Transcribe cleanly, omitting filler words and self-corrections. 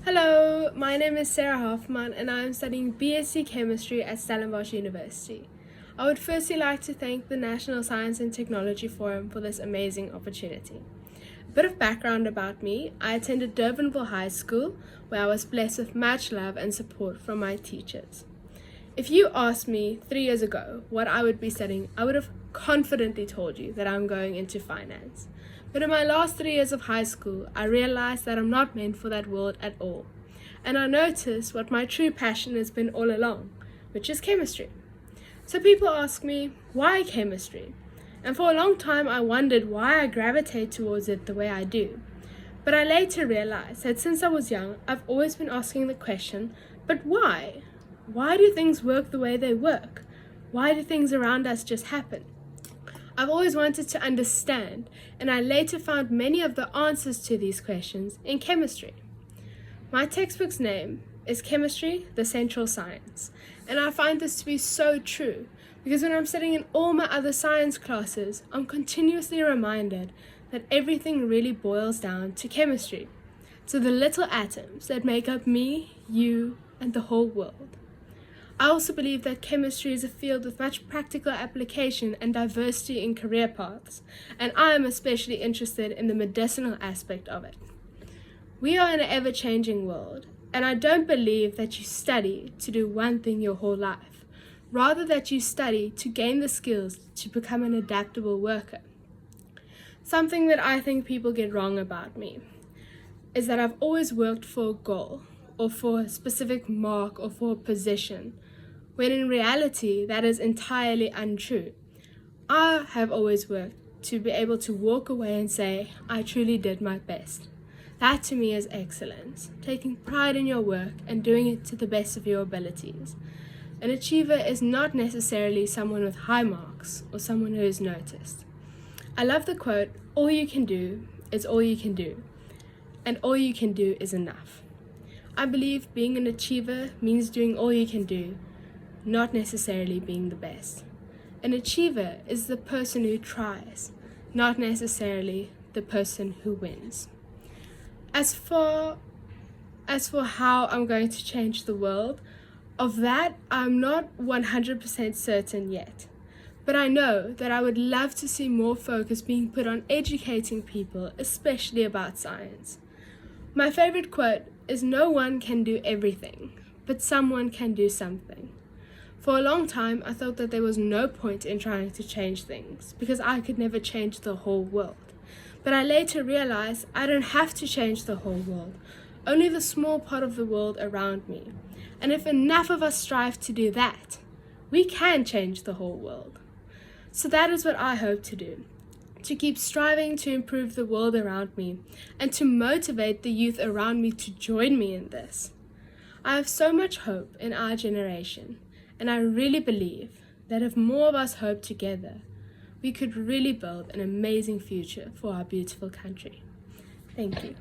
Hello, my name is Sarah Haveman and I am studying BSc Chemistry at Stellenbosch University. I would firstly like to thank the National Science and Technology Forum for this amazing opportunity. A bit of background about me: I attended Durbanville High School, where I was blessed with much love and support from my teachers. If you asked me 3 years ago what I would be studying, I would have confidently told you that I'm going into finance. But in my last 3 years of high school, I realized that I'm not meant for that world at all. And I noticed what my true passion has been all along, which is chemistry. So people ask me, why chemistry? And for a long time I wondered why I gravitate towards it the way I do. But I later realized that since I was young, I've always been asking the question, but why? Why do things work the way they work? Why do things around us just happen? I've always wanted to understand, and I later found many of the answers to these questions in chemistry. My textbook's name is Chemistry, the Central Science, and I find this to be so true because when I'm studying in all my other science classes, I'm continuously reminded that everything really boils down to chemistry, to the little atoms that make up me, you, and the whole world. I also believe that chemistry is a field with much practical application and diversity in career paths, and I am especially interested in the medicinal aspect of it. We are in an ever-changing world, and I don't believe that you study to do one thing your whole life, rather that you study to gain the skills to become an adaptable worker. Something that I think people get wrong about me is that I've always worked for a goal, or for a specific mark, or for a position, when in reality that is entirely untrue. I have always worked to be able to walk away and say, I truly did my best. That to me is excellence, taking pride in your work and doing it to the best of your abilities. An achiever is not necessarily someone with high marks or someone who is noticed. I love the quote, all you can do is all you can do, and all you can do is enough. I believe being an achiever means doing all you can do, not necessarily being the best. An achiever is the person who tries, not necessarily the person who wins. As for how I'm going to change the world, of that I'm not 100% certain yet. But I know that I would love to see more focus being put on educating people, especially about science. My favorite quote is, no one can do everything, but someone can do something. For a long time, I thought that there was no point in trying to change things, because I could never change the whole world. But I later realized I don't have to change the whole world, only the small part of the world around me. And if enough of us strive to do that, we can change the whole world. So that is what I hope to do. To keep striving to improve the world around me, and to motivate the youth around me to join me in this. I have so much hope in our generation, and I really believe that if more of us hope together, we could really build an amazing future for our beautiful country. Thank you.